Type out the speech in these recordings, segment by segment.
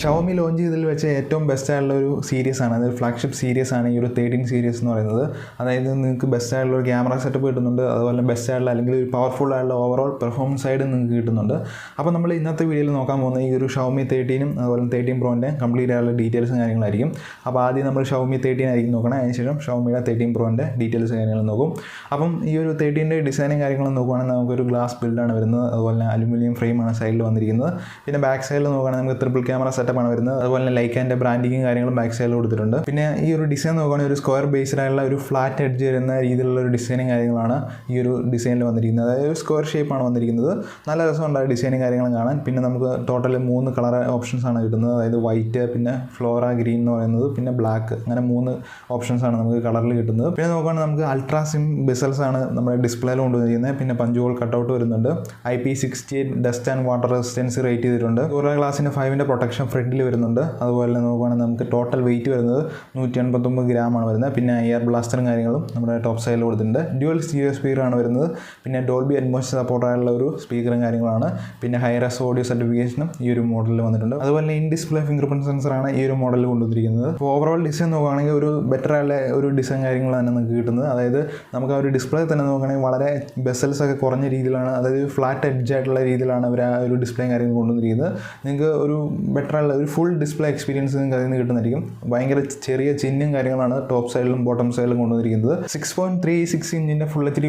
Xiaomi launch ചെയ്തതിൽ വെച്ച് ഏറ്റവും ബെസ്റ്റ് ആയിട്ടുള്ള ഒരു സീരീസ് ആണ്, അതായത് ഫ്ലാഗ്ഷിപ്പ് സീരീസ് ആണ് ഈ ഒരു 13 സീരീസ് എന്ന് പറയുന്നത്. അതായത് നിങ്ങൾക്ക് ബെസ്റ്റ് ആയിട്ടുള്ള ഒരു ക്യാമറ സെറ്റപ്പ് കിട്ടുന്നുണ്ട്, അതുപോലെ ബെസ്റ്റ് ആയിട്ടുള്ള അല്ലെങ്കിൽ ഒരു പവർഫുൾ ആയിട്ടുള്ള ഓവറോൾ പെർഫോമൻസ് സൈഡ് നിങ്ങൾക്ക് കിട്ടുന്നുണ്ട്. അപ്പോൾ നമ്മൾ ഇന്നത്തെ വീഡിയോയിൽ നോക്കാൻ പോകുന്ന ഈ ഒരു Xiaomi 13 അതുപോലെ 13 Proൻ്റെ കംപ്ലീറ്റ് ആയിട്ടുള്ള ഡീറ്റെയിൽസും കാര്യങ്ങളായിരിക്കും. അപ്പോൾ ആദ്യം നമ്മൾ Xiaomi 13 ആയിരിക്കും നോക്കണം, അതിനുശേഷം Xiaomiയുടെ 13 Proൻ്റെ ഡീറ്റെയിൽസ് കാര്യങ്ങളും നോക്കും. അപ്പം ഈ ഒരു 13ൻ്റെ ഡിസൈനും കാര്യങ്ങളും നോക്കുകയാണെങ്കിൽ നമുക്കൊരു ഗ്ലാസ് ബിൽഡാണ് വരുന്നത്, അതുപോലെ അലുമിനിയം ഫ്രെയിമാണ് സൈഡിൽ വന്നിരിക്കുന്നത്. പിന്നെ ബാക്ക് സൈഡിൽ നോക്കുകയാണെങ്കിൽ നമുക്ക് ട്രിപ്പിൾ ക്യാമറ സെറ്റപ്പാണ് വരുന്നത്, അതുപോലെ തന്നെ ലൈക്കാൻ്റെ ബ്രാൻഡിങ്ങും കാര്യങ്ങളും ബാക്ക് സൈഡിൽ കൊടുത്തിട്ടുണ്ട്. പിന്നെ ഈ ഒരു ഡിസൈൻ നോക്കുകയാണെങ്കിൽ ഒരു സ്ക്വയർ ബേസ്ഡ് ആയിട്ടുള്ള ഒരു ഫ്ലാറ്റ് എഡ്ജ് വരുന്ന രീതിയിലുള്ള ഒരു ഡിസൈനും കാര്യങ്ങളാണ് ഈ ഒരു ഡിസൈനിൽ വന്നിരിക്കുന്നത്. അതായത് ഒരു സ്ക്വയർ ഷേപ്പാണ് വന്നിരിക്കുന്നത്. നല്ല രസമുണ്ടായ ഡിസൈനും കാര്യങ്ങളും കാണാൻ. പിന്നെ നമുക്ക് ടോട്ടൽ 3 കളർ ഓപ്ഷൻസ് ആണ് കിട്ടുന്നത്, അതായത് വൈറ്റ്, പിന്നെ ഫ്ലോറ ഗ്രീൻ എന്ന് പറയുന്നത്, പിന്നെ ബ്ലാക്ക്, അങ്ങനെ 3 ഓപ്ഷൻസ് ആണ് നമുക്ക് കളറിൽ കിട്ടുന്നത്. പിന്നെ നോക്കുകയാണെങ്കിൽ നമുക്ക് അൾട്രാ സിം ബിസൽസ് ആണ് നമ്മുടെ ഡിസ്പ്ലേയിൽ കൊണ്ടുവന്നിരിക്കുന്നത്. പിന്നെ പഞ്ച് ഹോൾ കട്ടൗട്ട് വരുന്നുണ്ട്. IP68 dust and water resistancy rate ചെയ്തിട്ടുണ്ട്. ഗോറില്ല ഗ്ലാസിൻ്റെ 5ൻ്റെ പ്രൊട്ടക്ഷൻ ഫ്രണ്ടിൽ വരുന്നുണ്ട്. അതുപോലെ നോക്കുകയാണെങ്കിൽ നമുക്ക് ടോട്ടൽ വെയിറ്റ് വരുന്നത് 189 ഗ്രാമാണ് വരുന്നത്. പിന്നെ എയർ ബ്ലാസ്റ്ററും കാര്യങ്ങളും നമ്മുടെ ടോപ്പ് സൈഡിൽ കൊടുത്തിട്ടുണ്ട്. ഡ്യുവൽ സ്റ്റീരിയോ സ്പീക്കറാണ് വരുന്നത്. പിന്നെ ഡോൾബി അറ്റ്മോസ് സപ്പോർട്ടായുള്ള ഒരു സ്പീക്കറും കാര്യങ്ങളാണ്. പിന്നെ ഹൈറസ് ഓഡിയോ സർട്ടിഫിക്കേഷനും ഈ ഒരു മോഡലിൽ വന്നിട്ടുണ്ട്. അതുപോലെ ഇൻ ഡിസ്പ്ലേ ഫിംഗർ പ്രിന്റ് സെൻസറാണ് ഈ ഒരു മോഡലിൽ കൊണ്ടുവന്നിരിക്കുന്നത്. അപ്പോൾ ഓവറോൾ ഡിസൈൻ നോക്കുകയാണെങ്കിൽ ഒരു ബെറ്റർ ആയുള്ള ഒരു ഡിസൈൻ കാര്യങ്ങളാണ് നമുക്ക് കിട്ടുന്നത്. അതായത് നമുക്ക് ആ ഒരു ഡിസ്പ്ലേ തന്നെ നോക്കുകയാണെങ്കിൽ വളരെ ബെസൽസ് ഒക്കെ കുറഞ്ഞ രീതിയിലാണ്, അതായത് ഫ്ലാറ്റ് എഡ്ജ് ആയിട്ടുള്ള രീതിയിലാണ് അവർ ആ ഒരു ഡിസ്പ്ലേയും കാര്യങ്ങളും കൊണ്ടുവന്നിരിക്കുന്നത്. നിങ്ങൾക്ക് ഒരു ബെറ്റർ ആയുള്ള ഒരു ഫുൾ ഡിസ്പ്ലേ എക്സ്പീരിയൻസ് നിങ്ങൾക്ക് അതിൽ നിന്ന് കിട്ടുന്നതായിരിക്കും. ഭയങ്കര ചെറിയ ചിഹ്നും കാര്യങ്ങളാണ് ടോപ്പ് സൈഡിലും ബോട്ടം സൈഡിലും കൊണ്ടുവന്നിരിക്കുന്നത്. 6.36 ഇഞ്ചിൻ്റെ full HD+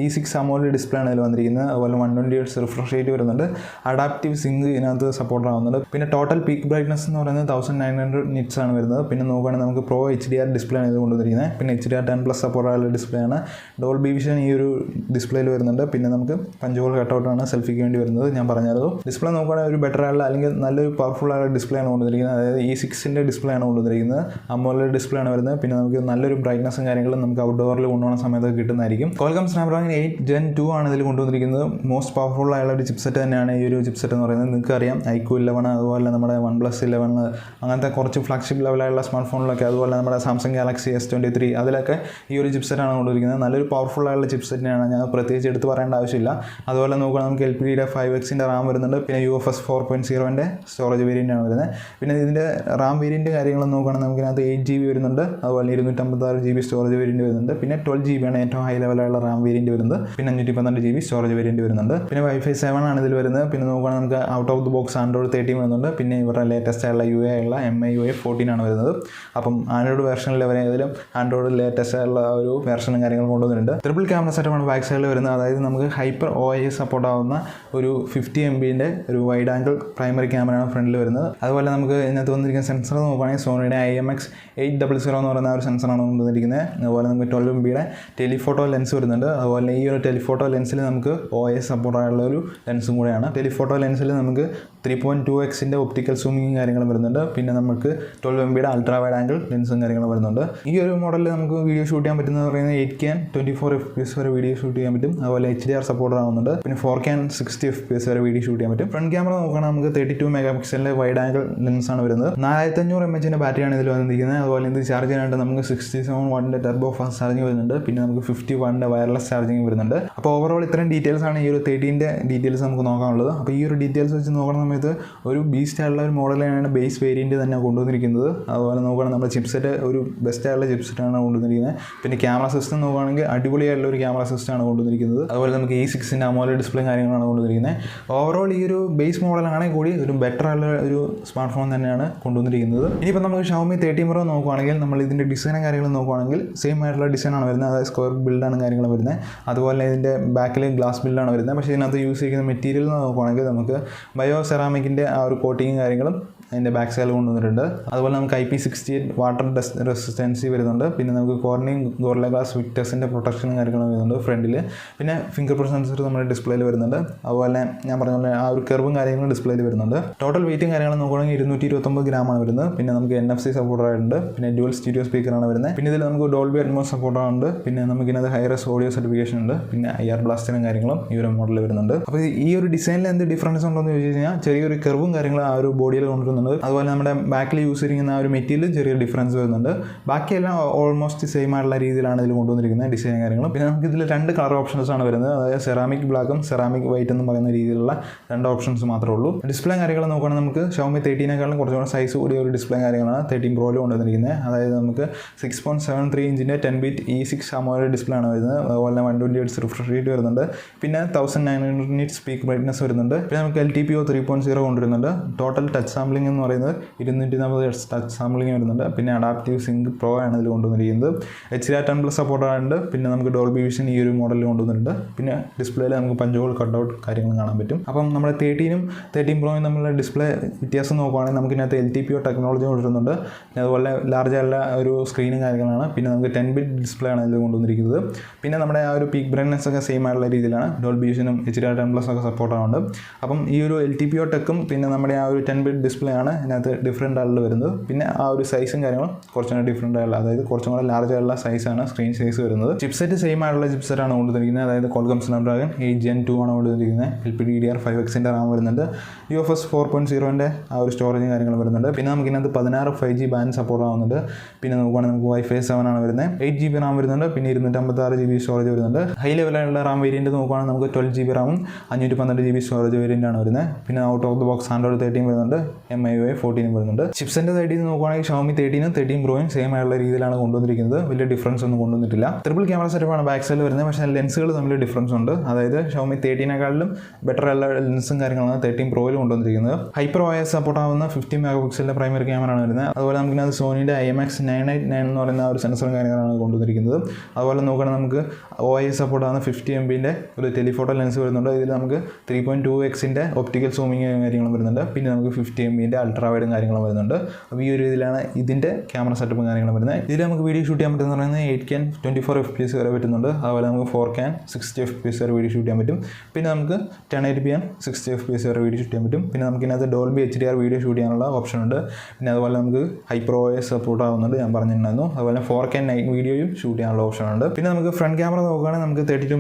E6 AMOLED display ആണ് ഇതിൽ വന്നിരിക്കുന്നത്. അതുപോലെ 120 Hz റിഫ്രഷ് റേറ്റ് വരുന്നുണ്ട്. അഡാപ്റ്റീവ് സിങ്ക് ഇതിനകത്ത് സപ്പോർട്ട് ആവുന്നുണ്ട്. പിന്നെ ടോട്ടൽ പീക്ക് ബ്രൈറ്റ്നസ് എന്ന് പറയുന്നത് 1900 nits ആണ് വരുന്നത്. പിന്നെ നോക്കുകയാണെങ്കിൽ നമുക്ക് Pro HDR ഡിസ്പ്ലേ ആണ് ഇത് കൊണ്ടുവന്നിരിക്കുന്നത്. പിന്നെ HDR10+ സപ്പോർട്ടായുള്ള ഡിസ്പ്ലേ ആണ്. ഡോൾബി വിഷൻ ഈ ഒരു ഡിസ്പ്ലേയിൽ വരുന്നുണ്ട്. പിന്നെ നമുക്ക് പഞ്ച് ഹോൾ കട്ടൗട്ടാണ് സെൽഫിക്ക് വേണ്ടി വരുന്നത്, ഞാൻ പറഞ്ഞായിരുന്നു. ഡിസ്പ്ലേ നോക്കുകയാണെങ്കിൽ ഒരു ബെറ്റർ ആയുള്ള അല്ലെങ്കിൽ നല്ലൊരു പവർഫുൾ ആയുള്ള ഡിസ്പ്ലേ ആണ് കൊണ്ടുവന്നിരിക്കുന്നത്. അതായത് E6ൻ്റെ ഡിസ്പ്ലേ ആണ് കൊണ്ടുവന്നിരിക്കുന്നത്. AMOLED ഡിസ്പ്ലേ ആണ് വരുന്നത്. പിന്നെ നമുക്ക് നല്ലൊരു ബ്രൈറ്റ്നസും കാര്യങ്ങളും നമുക്ക് ഔട്ട്ഡോറിൽ കൊണ്ടുപോകുന്ന സമയത്ത് കിട്ടുന്നതായിരിക്കും. Qualcomm Snapdragon 8 Gen 2 ആണ് ഇതിൽ കൊണ്ടുവന്നിരിക്കുന്നത്. മോസ്റ്റ് പവർഫുൾ ആയുള്ള ഒരു ചിപ്സെറ്റ് തന്നെയാണ് ഈ ഒരു ചിപ്സെറ്റ് എന്ന് പറയുന്നത്. നിങ്ങൾക്ക് അറിയാം iQOO 11 അതുപോലെ നമ്മുടെ OnePlus 11 അങ്ങനത്തെ കുറച്ച് ഫ്ലാഗ്ഷിപ്പ് ലെവലായുള്ള സ്മാർട്ട് ഫോണിലൊക്കെ, അതുപോലെ നമ്മുടെ സാംസങ് ഗാലക്സി S23 അതിലൊക്കെ ഈ ഒരു ചിപ്സെറ്റാണ് കൊണ്ടുവന്നിരിക്കുന്നത്. നല്ലൊരു പവർഫുൾ ആയുള്ള ചിപ്സെറ്റിനാണ്, ഞാൻ പ്രത്യേകിച്ച് എടുത്ത് പറയേണ്ട ആവശ്യമില്ല. അതുപോലെ നോക്കുകയാണെങ്കിൽ നമുക്ക് LPDDR 5Xൻ്റെ റാം വരുന്നുണ്ട്. പിന്നെ UFS 4.0ൻ്റെ സ്റ്റോറേജ് വേരിയൻ്റ് ആണ് വരുന്നത്. പിന്നെ ഇതിൻ്റെ റാം വേരിയൻ്റ് കാര്യങ്ങൾ നോക്കുകയാണെങ്കിൽ നമുക്ക് ഇതിനകത്ത് 8GB വരുന്നുണ്ട്. അതുപോലെ 256GB സ്റ്റോറേജ് വേരിയൻ്റ് വരുന്നുണ്ട്. പിന്നെ 12GB ആണ് ഏറ്റവും ഹൈ ലെവലുള്ള റാം വേരിയൻ്റ് വരുന്നത്. പിന്നെ 512GB സ്റ്റോറേജ് വേരിയൻ്റ് വരുന്നുണ്ട്. പിന്നെ Wi-Fi 7 ആണ് ഇതിൽ വരുന്നത്. പിന്നെ നോക്കുകയാണെങ്കിൽ നമുക്ക് out of the box Android 13 വരുന്നുണ്ട്. പിന്നെ ഇവരുടെ ലേറ്റസ്റ്റ് ആയുള്ള UI ഉള്ള MIUI 14 ആണ് വരുന്നത്. അപ്പം ആൻഡ്രോയിഡ് വേർഷനിൽ വരെ ഏതെങ്കിലും ആൻഡ്രോയിഡ് ലേറ്റസ്റ്റ് ആയുള്ള ഒരു വേർഷനും കാര്യങ്ങളും കൊണ്ടുവന്നിട്ടുണ്ട്. ട്രിപ്പിൾ ക്യാമറ സെറ്റപ്പാണ് ബാക്ക് സൈഡിൽ വരുന്നത്. അതായത് നമുക്ക് ഹൈപ്പർ OIS സപ്പോർട്ട് ആവുന്ന ഒരു 50 MBൻ്റെ ഒരു വൈഡ് ആംഗിൾ പ്രൈമറി ക്യാമറയാണ് ഫ്രണ്ടിൽ വരുന്നത്. അതുപോലെ നമുക്ക് ഇതിനകത്ത് വന്നിരിക്കുന്ന സെൻസർ നോക്കുകയാണെങ്കിൽ സോണിയുടെ IMX800 എന്ന് പറയുന്ന ഒരു സെൻസറാണ് കൊണ്ടുവന്നിരിക്കുന്നത്. അതുപോലെ നമുക്ക് 12 MBയുടെ ടെലിഫോട്ടോ ലെൻസ് വരുന്നുണ്ട്. അതുപോലെ ഈ ഒരു ടെലിഫോട്ടോ ലെൻസിൽ നമുക്ക് OIS സപ്പോർട്ടായുള്ള ഒരു ലെൻസും കൂടെയാണ്. ടെലിഫോട്ടോ ലെൻസിൽ നമുക്ക് 3.2x ഒപ്റ്റിക്കൽ സൂമിങ്ങും കാര്യങ്ങളും വരുന്നുണ്ട്. പിന്നെ നമുക്ക് 12 MBയുടെ അൾട്രാ വൈഡ് ആംഗിൾ ലെൻസും കാര്യങ്ങളും വരുന്നുണ്ട്. ഈ ഒരു മോഡലിൽ നമുക്ക് വീഡിയോ ഷൂട്ട് ചെയ്യാൻ പറ്റുന്നത് പറയുന്നത് 8K 24 FPS വരെ വീഡിയോ ഷൂട്ട് ചെയ്യാൻ പറ്റും. അതുപോലെ HDR സപ്പോർട്ട് ആവുന്നുണ്ട്. പിന്നെ 4K 60 FPS വരെ വീഡിയോ ഷൂട്ട് ചെയ്യാൻ പറ്റും. ഫ്രണ്ട് ക്യാമറ നോക്കുകയാണെങ്കിൽ നമുക്ക് 32 MP വൈഡ് ആംഗിൾ ലെൻസാണ് വരുന്നത്. 4500 mAh ബാറ്ററിയാണ് ഇതിൽ വന്നിരിക്കുന്നത്. അതുപോലെ ഇത് ചാർജ് ചെയ്യാനായിട്ട് നമുക്ക് 67 വാട്ടിൻ്റെ ടർബോ ഫാസ്റ്റ് ചാർജിങ് വരുന്നുണ്ട്. പിന്നെ നമുക്ക് 50 വാട്ടിൻ്റെ വയർലെസ് ചാർജിങ് വരുന്നുണ്ട്. അപ്പോൾ ഓവറോൾ ഇത്രയും ഡീറ്റെയിൽസ് ആണ് ഈ ഒരു 13ൻ്റെ ഡീറ്റെയിൽസ് നമുക്ക് നോക്കാനുള്ളത്. അപ്പോൾ ഈ ഒരു ഡീറ്റെയിൽസ് വെച്ച് നോക്കുന്ന സമയത്ത് ഒരു ബീസ്റ്റ് ആയിട്ടുള്ള ഒരു മോഡലാണ് ബേസ് വേരിയൻറ്റ് തന്നെ കൊണ്ടുവന്നിരിക്കുന്നത്. അതുപോലെ നോക്കുകയാണെങ്കിൽ നമ്മുടെ ചിപ്സെറ്റ് ഒരു ബെസ്റ്റ് ആയിട്ടുള്ള ചിപ്സെറ്റാണ് കൊണ്ടുവന്നിരിക്കുന്നത്. പിന്നെ ക്യാമറ സിസ്റ്റം നോക്കുകയാണെങ്കിൽ അടിപൊളിയായിട്ടുള്ള ഒരു ക്യാമറ സിസ്റ്റമാണ് കൊണ്ടുവന്നിരിക്കുന്നത്. അതുപോലെ നമുക്ക് E6ൻ്റെ AMOLED ഡിസ്പ്ലേ കാര്യങ്ങളാണ് കൊണ്ടുവന്നിരിക്കുന്നത്. ഓവറോൾ ഈ ഒരു ബേസ് മോഡലാണെങ്കിൽ കൂടി ഒരു ബെറ്റർ ആയിട്ടുള്ള ഒരു സ്മാർട്ട് ഫോൺ തന്നെയാണ് കൊണ്ടുവന്നിരിക്കുന്നത്. ഇനിയിപ്പോൾ നമുക്ക് Xiaomi 13 Pro നോക്കുകയാണെങ്കിൽ നമ്മൾ ഇതിൻ്റെ ഡിസൈനും കാര്യങ്ങളും നോക്കുകയാണെങ്കിൽ സെയിം ആയിട്ടുള്ള ഡിസൈനാണ് വരുന്നത്. അതായത് സ്ക്വയർ ബിൽഡാണ് കാര്യങ്ങളും വരുന്നത്. അതുപോലെ ഇതിൻ്റെ ബാക്കിൽ ഗ്ലാസ് ബിൽഡാണ് വരുന്നത്. പക്ഷേ ഇതിനകത്ത് യൂസ് ചെയ്യുന്ന മെറ്റീരിയൽ നോക്കുകയാണെങ്കിൽ നമുക്ക് ബയോ സെറാമിക്കിൻ്റെ ആ ഒരു കോട്ടിങ്ങും കാര്യങ്ങളും അതിൻ്റെ ബാക്ക് സൈഡിൽ കൊണ്ടുവന്നിട്ടുണ്ട്. അതുപോലെ നമുക്ക് IP68 വാട്ടർ ഡസ്റ്റ് റെസിസ്റ്റൻസി വരുന്നുണ്ട്. പിന്നെ നമുക്ക് കോർണിംഗ് ഗോറില്ല ഗ്ലാസ് വിക്ടസിൻ്റെ പ്രൊട്ടക്ഷനും കാര്യങ്ങളും വരുന്നുണ്ട് ഫ്രണ്ടിൽ. പിന്നെ ഫിംഗർ പ്രിന്റ് സെൻസർ നമ്മുടെ ഡിസ്പ്ലേയിൽ വരുന്നുണ്ട്. അതുപോലെ ഞാൻ പറഞ്ഞ പോലെ ആ ഒരു കർവും കാര്യങ്ങളും ഡിസ്പ്ലേയിൽ വരുന്നുണ്ട്. ടോട്ടൽ വെയിറ്റും കാര്യങ്ങളും നോക്കുകയാണെങ്കിൽ 229 ഗ്രാമാണ് വരുന്നത്. പിന്നെ നമുക്ക് NFC സപ്പോർട്ടായിട്ടുണ്ട്. പിന്നെ ഡ്യുവൽ സ്റ്റീരിയോ സ്പീക്കറാണ് വരുന്നത്. പിന്നെ ഇതിൽ നമുക്ക് ഡോൾബി അറ്റ്മോസ് സപ്പോർട്ടാണ്. പിന്നെ നമുക്കിതിനകത്ത് ഹൈറസ് ഓഡിയോ സർട്ടിഫിക്കേഷൻ ഉണ്ട്. പിന്നെ IR ബ്ലാസ്റ്ററും കാര്യങ്ങളും ഈ ഒരു മോഡലിൽ വരുന്നുണ്ട്. അപ്പോൾ ഈ ഒരു ഡിസൈനിൽ എന്ത് ഡിഫറൻസ് ഉണ്ടോയെന്ന് ചോദിച്ചു കഴിഞ്ഞാൽ ചെറിയൊരു കർവും കാര്യങ്ങളും ആ ഒരു ബോഡിയിൽ കൊണ്ടുവരുന്നുണ്ട്. തോന്നുന്നത്. അതുപോലെ നമ്മുടെ ബാക്കിൽ യൂസ് ചെയ്തിരിക്കുന്ന ആ ഒരു മെറ്റീരിയലും ചെറിയ ഡിഫറൻസ് വരുന്നുണ്ട്. ബാക്കിയെല്ലാം ഓൾമോസ്റ്റ് സെയിം ആയിട്ടുള്ള രീതിയിലാണ് ഇതിൽ കൊണ്ടുവന്നിരിക്കുന്നത് ഡിസൈൻ കാര്യങ്ങളും. പിന്നെ നമുക്ക് ഇതിൽ 2 കളർ ഓപ്ഷൻസ് ആണ് വരുന്നത്. അതായത് സെറാമിക് ബ്ലാക്കും സെറാമിക് വൈറ്റ് എന്ന് പറയുന്ന രീതിയിലുള്ള 2 ഓപ്ഷൻസ് മാത്രമേ ഉള്ളൂ. ഡിസ്പ്ലേ കാര്യങ്ങൾ നോക്കുകയാണെങ്കിൽ നമുക്ക് Xiaomi 13 കുറച്ചുകൂടെ സൈസ് കൂടിയ ഒരു ഡിസ്പ്ലേ കാര്യങ്ങളാണ് 13 Proയിൽ കൊണ്ടുവന്നിരിക്കുന്നത്. അതായത് നമുക്ക് 6.73 ഇഞ്ചിൻ്റെ 10-bit E6 AMOLED ഡിസ്പ്ലേ ആണ് വരുന്നത്. അതുപോലെ 120 Hz റിഫ്രഷ് റേറ്റ് വരുന്നുണ്ട്. പിന്നെ 1900 nits പീക്ക് ബ്രൈറ്റ്നസ് വരുന്നുണ്ട്. പിന്നെ നമുക്ക് LTPO 3.0 കൊണ്ടുവരുന്നുണ്ട്. ടോട്ടൽ ടച്ച് സാമ്പിളിംഗ് എന്ന് പറയുന്നത് 240 Hz ടച്ച് സാമ്പിളിംഗ് വരുന്നുണ്ട്. പിന്നെ അഡാപ്റ്റീവ് സിങ്ക് പ്രോ ആണ് ഇതിൽ കൊണ്ടുവന്നിരിക്കുന്നത്. HDR10+ സപ്പോർട്ടാണ്. പിന്നെ നമുക്ക് ഡോൾബി വിഷൻ ഈ ഒരു മോഡലിൽ കൊണ്ടുവന്നിട്ടുണ്ട്. പിന്നെ ഡിസ്പ്ലേയിൽ നമുക്ക് പഞ്ച് ഹോൾ കട്ടൗട്ട് കാര്യങ്ങൾ കാണാൻ പറ്റും. അപ്പം നമ്മുടെ 13 Proയും തമ്മിലുള്ള ഡിസ്പ്ലേ വ്യത്യാസം നോക്കുകയാണെങ്കിൽ നമുക്ക് ഇതിനകത്ത് LTPO ടെക്നോളജി കൊണ്ടുവരുന്നുണ്ട്. പിന്നെ അതുപോലെ ലാർജ് ആയുള്ള ഒരു സ്ക്രീനും കാര്യങ്ങളാണ്. പിന്നെ നമുക്ക് 10-bit ഡിസ്പ്ലേ ആണ് ഇതിൽ കൊണ്ടുവന്നിരിക്കുന്നത്. പിന്നെ നമ്മുടെ ആ ഒരു പീക്ക് ബ്രൈറ്റ്നസ് ഒക്കെ സെയിം ആയിട്ടുള്ള രീതിയിലാണ്. ഡോൾബി വിഷനും HDR10+ ഒക്കെ സപ്പോർട്ടാവുന്നുണ്ട്. അപ്പം ഈ ഒരു LTPO ടെക്കും പിന്നെ നമ്മുടെ ആ ഒരു 10-bit ഡിസ്പ്ലേ ആണ് ഇതിനകത്ത് ഡിഫറെൻ്റ് ആയിട്ടുള്ള വരുന്നത്. പിന്നെ ആ ഒരു സൈസും കാര്യങ്ങളും കുറച്ചും കൂടെ ഡിഫറെൻ്റ് ആയിട്ടുള്ള, അതായത് കുറച്ചും കൂടെ ലാർജ് ആയിട്ടുള്ള സൈസാണ് സ്ക്രീൻ സൈസ് വരുന്നത്. ചിപ്സെറ്റ് സെയിം ആയിട്ടുള്ള ചിപ്സെറ്റാണ് കൊണ്ടുവന്നിരിക്കുന്നത്. അതായത് Qualcomm Snapdragon 8 Gen 2 ആണ് കൊണ്ടുവന്നിരിക്കുന്നത്. LPDDR5Xൻ്റെ റാം വരുന്നുണ്ട്. UFS 4.0ൻ്റെ ആ ഒരു സ്റ്റോറേജും കാര്യങ്ങളും വരുന്നുണ്ട്. പിന്നെ നമുക്ക് ഇതിനകത്ത് 16 5G ബാൻഡ് സപ്പോർട്ട് ആവുന്നുണ്ട്. പിന്നെ നോക്കുകയാണെങ്കിൽ നമുക്ക് Wi-Fi 7 ആണ് വരുന്നത്. 8 GB റാം വരുന്നുണ്ട്. പിന്നെ 256 GB സ്റ്റോറേജ് വരുന്നുണ്ട്. ഹൈ ലെവലുള്ള റാം വേരിയൻറ്റ് നോക്കുകയാണെങ്കിൽ നമുക്ക് 12 GB റാമും 512 GB സ്റ്റോറേജ് വേരിയൻ്റ് ആണ് വരുന്നത്. പിന്നെ out of the box Android 13 വരുന്നുണ്ട്. MIUI 14 വരുന്നുണ്ട്. ചിപ്സിൻ്റെ സൈഡിൽ നിന്ന് നോക്കുകയാണെങ്കിൽ Xiaomi 13 Proയും സെയിം ആയുള്ള രീതിയിലാണ് കൊണ്ടുവന്നിരിക്കുന്നത്. വലിയ ഡിഫറൻസ് ഒന്നും കൊണ്ടുവന്നിട്ടില്ല. ട്രിപ്പിൾ ക്യാമറ സെറ്റപ്പാണ് ബാക്ക് സൈഡിൽ വരുന്നത്. പക്ഷേ ലെൻസുകൾ തമ്മിൽ ഡിഫറൻസ് ഉണ്ട്. അതായത് Xiaomi 13 ബെറ്റർ ആയുള്ള ലെൻസും കാര്യങ്ങളാണ് 13 Proയിൽ കൊണ്ടുവന്നിരിക്കുന്നത്. ഹൈപ്പർ OIS സപ്പോർട്ട് ആവുന്ന 50 MP പ്രൈമറി ക്യാമറ ആണ് വരുന്നത്. അതുപോലെ നമുക്കിനകത്ത് സോണിയുടെ IMX989 എന്ന് പറയുന്ന ഒരു സെൻസറും കാര്യങ്ങളാണ് കൊണ്ടുവന്നിരിക്കുന്നത്. അതുപോലെ നോക്കുകയാണെങ്കിൽ നമുക്ക് OIS സപ്പോർട്ട് ആവുന്ന 50 MBൻ്റെ ഒരു ടെലിഫോട്ടോ ലെൻസ് വരുന്നുണ്ട്. ഇതിൽ നമുക്ക് 3.2x ഒപ്റ്റിക്കൽ സൂമിങ് കാര്യങ്ങളും വരുന്നുണ്ട്. പിന്നെ നമുക്ക് 50 MBൻ്റെ അൾട്രാ വൈഡും കാര്യങ്ങളും വരുന്നുണ്ട്. അപ്പോൾ ഈ ഒരു രീതിയിലാണ് ഇതിൻ്റെ ക്യാമറ സെറ്റപ്പും കാര്യങ്ങളും വരുന്നത്. ഇതിൽ നമുക്ക് വീഡിയോ ഷൂട്ട് ചെയ്യാൻ പറ്റുന്ന പറയുന്നത് 8K 24 FPS വരെ പറ്റുന്നുണ്ട്. അതുപോലെ നമുക്ക് 4K 60 FPS വരെ വീഡിയോ ഷൂട്ട് ചെയ്യാൻ പറ്റും. പിന്നെ നമുക്ക് 1080p 60 FPS വരെ വീഡിയോ ഷൂട്ട് ചെയ്യാൻ പറ്റും. പിന്നെ നമുക്ക് ഇതിനകത്ത് ഡോൾബി HDR വീഡിയോ ഷൂട്ട് ചെയ്യാനുള്ള ഓപ്ഷൻ ഉണ്ട്. പിന്നെ അതുപോലെ നമുക്ക് ഹൈപ്പർ OIS സപ്പോർട്ട് ആവുന്നുണ്ട്, ഞാൻ പറഞ്ഞിട്ടുണ്ടായിരുന്നു. അതുപോലെ 4K നൈറ്റ് വീഡിയോയും ഷൂട്ട് ചെയ്യാനുള്ള ഓപ്ഷൻ ഉണ്ട്. പിന്നെ നമുക്ക് ഫ്രണ്ട് ക്യാമറ നോക്കുകയാണെങ്കിൽ നമുക്ക് 32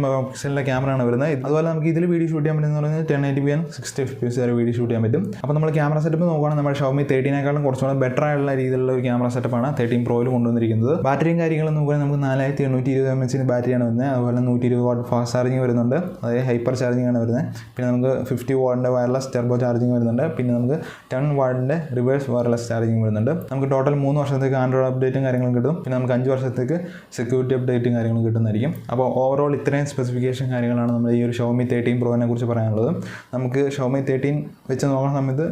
MP ക്യാമറയാണ് വരുന്നത്. അതുപോലെ നമുക്ക് ഇതിൽ വീഡിയോ ഷൂട്ട് ചെയ്യാൻ പറ്റുന്ന പറയുന്നത് 1080p 60 FPS വരെ വീഡിയോ ഷൂട്ട് ചെയ്യാൻ പറ്റും. അപ്പോൾ നമ്മൾ ക്യാമറ സെറ്റപ്പ് നോക്കുകയാണെങ്കിൽ നമ്മുടെ Xiaomi 13 കുറച്ചുകൂടെ ബെറ്റർ ആയിട്ടുള്ള രീതിയിലുള്ള ഒരു ക്യാമറ സെറ്റപ്പാണ് 13 Proയിൽ കൊണ്ടുവന്നിരിക്കുന്നത്. ബാറ്ററിയും കാര്യങ്ങളും നോക്കുകയാണെങ്കിൽ നമുക്ക് 4820 mAh ബാറ്ററിയാണ് വരുന്നത്. അതുപോലെ 120 വാട്ട് ഫാസ്റ്റ് ചാർജിങ് വരുന്നുണ്ട്. അതായത് ഹൈപ്പർ ചാർജിങ് ആണ് വരുന്നത്. പിന്നെ നമുക്ക് 50 വാട്ടിൻ്റെ വയർലെസ് ടെർബോ ചാർജിങ് വരുന്നുണ്ട്. പിന്നെ നമുക്ക് 10 വാട്ടിൻ്റെ റിവേഴ്സ് വയർലെസ് ചാർജിങ് വരുന്നുണ്ട്. നമുക്ക് ടോട്ടൽ 3 വർഷത്തേക്ക് ആൻഡ്രോയിഡ് അപ്ഡേറ്റും കാര്യങ്ങളും കിട്ടും. പിന്നെ നമുക്ക് 5 വർഷത്തേക്ക് സെക്യൂരിറ്റി അപ്ഡേറ്റും കാര്യങ്ങളും കിട്ടുന്നതായിരിക്കും. അപ്പോൾ ഓവറോൾ ഇത്രയും സ്പെസിഫിക്കേഷൻ കാര്യങ്ങളാണ് നമ്മൾ ഈ ഒരു Xiaomi 13 Proനെ കുറിച്ച് പറയാനുള്ളത്. നമുക്ക് Xiaomi 13 വെച്ച് നോക്കുന്ന സമയത്ത്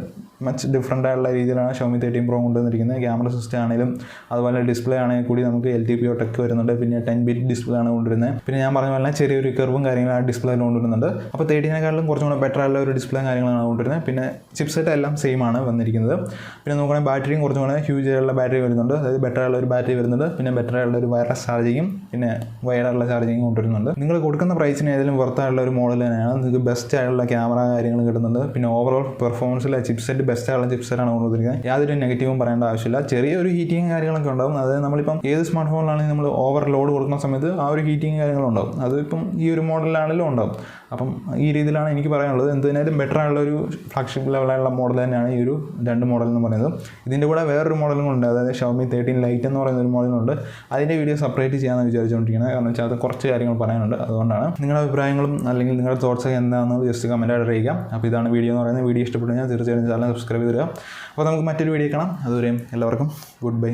മച്ച് ഡിഫറൻ്റ് ആയിട്ടുള്ള രീതിയിലാണ് Xiaomi 13 Pro കൊണ്ടുവന്നിരിക്കുന്നത്. ക്യാമറ സിസ്റ്റം ആണെങ്കിലും അതുപോലെ ഡിസ്പ്ലേ ആണെങ്കിൽ കൂടി നമുക്ക് LTPO ടെക് വരുന്നുണ്ട്. പിന്നെ 10-bit ഡിസ്പ്ലേ ആണ് കൊണ്ടുവരുന്നത്. പിന്നെ ഞാൻ പറഞ്ഞ പോലെ ചെറിയൊരു കർവും കാര്യങ്ങളും ആ ഡിസ്പ്ലേയിൽ കൊണ്ടുവരുന്നുണ്ട്. അപ്പോൾ 13 കുറച്ചും കൂടെ ബെറ്റർ ആയിട്ടുള്ള ഒരു ഡിസ്പ്ലേ കാര്യങ്ങളാണ് കൊണ്ടുവരുന്നത്. പിന്നെ ചിപ്സെറ്റ് എല്ലാം സെയിം ആണ് വന്നിരിക്കുന്നത്. പിന്നെ നോക്കുകയാണെങ്കിൽ ബാറ്ററിയും കുറച്ചും കൂടെ ഹ്യൂജ് ആയിട്ടുള്ള ബാറ്ററി വരുന്നുണ്ട്. അതായത് ബെറ്റർ ആയിട്ടുള്ള ഒരു ബാറ്ററി വരുന്നുണ്ട്. പിന്നെ ബെറ്റർ ആയിട്ടുള്ള ഒരു വയർലെസ് ചാർജിങ്ങും പിന്നെ വയറുള്ള ചാർജിങ്ങും കൊണ്ടുവരുന്നുണ്ട്. നിങ്ങൾ കൊടുക്കുന്ന പ്രൈസിന് ഏതെങ്കിലും വർത്തായിട്ടുള്ള ഒരു മോഡൽ തന്നെയാണ്. നിങ്ങൾക്ക് ബെസ്റ്റ് ആയിട്ടുള്ള ക്യാമറ കാര്യങ്ങൾ കിട്ടുന്നുണ്ട്. പിന്നെ ഓവറോൾ പെർഫോമൻസിലെ ചിപ്സെറ്റ് ബെസ്റ്റ് ആയിട്ടുള്ള ചിപ്സെറ്റാണ് കൊണ്ടുവന്നിരിക്കുന്നത്. യാതൊരു നെഗറ്റീവും പറയേണ്ട ആവശ്യമില്ല. ചെറിയൊരു ഹീറ്റിങ് കാര്യങ്ങളൊക്കെ ഉണ്ടാകും. അതായത് നമ്മളിപ്പം ഏത് സ്മാർട്ട് ഫോണിലാണെങ്കിൽ നമ്മൾ ഓവർ ലോഡ് കൊടുക്കുന്ന സമയത്ത് ആ ഒരു ഹീറ്റിങ് കാര്യങ്ങളുണ്ടാകും. അതിപ്പം ഈ ഒരു മോഡലിലാണെങ്കിലും ഉണ്ടാകും. അപ്പം ഈ രീതിയിലാണ് എനിക്ക് പറയാനുള്ളത്. എന്തിനായാലും ബെറ്റർ ആയിട്ടുള്ള ഒരു ഫ്ലാഗ്ഷിപ്പ് ലെവലുള്ള മോഡൽ തന്നെയാണ് ഈ ഒരു 2 മോഡൽ എന്ന് പറയുന്നത്. ഇതിൻ്റെ കൂടെ വേറൊരു മോഡലും ഉണ്ട്. അതായത് Xiaomi 13 Lite എന്ന് പറയുന്ന ഒരു മോഡലുണ്ട്. അതിൻ്റെ വീഡിയോ സെപ്പറേറ്റ് ചെയ്യാമെന്ന് വിചാരിച്ചുകൊണ്ടിരിക്കുന്നത്. കാരണം വെച്ചാൽ അത് കുറച്ച് കാര്യങ്ങൾ പറയാനുണ്ട്. അതുകൊണ്ടാണ് നിങ്ങളുടെ അഭിപ്രായങ്ങളും അല്ലെങ്കിൽ നിങ്ങളുടെ തോട്ട്സ് എന്താണെന്ന് ജസ്റ്റ് കമൻറ്റായിട്ട് അറിയിക്കാം. അപ്പോൾ ഇതാണ് വീഡിയോ എന്ന് പറയുന്നത്. വീഡിയോ ഇഷ്ടപ്പെട്ടു കഴിഞ്ഞാൽ തീർച്ചയായും ചാനൽ സബ്സ്ക്രൈബ് ചെയ്യുക. അപ്പോൾ നമുക്ക് മറ്റൊരു വീഡിയോ കാണാം. അതുവരെയും എല്ലാവർക്കും ഗുഡ് ബൈ.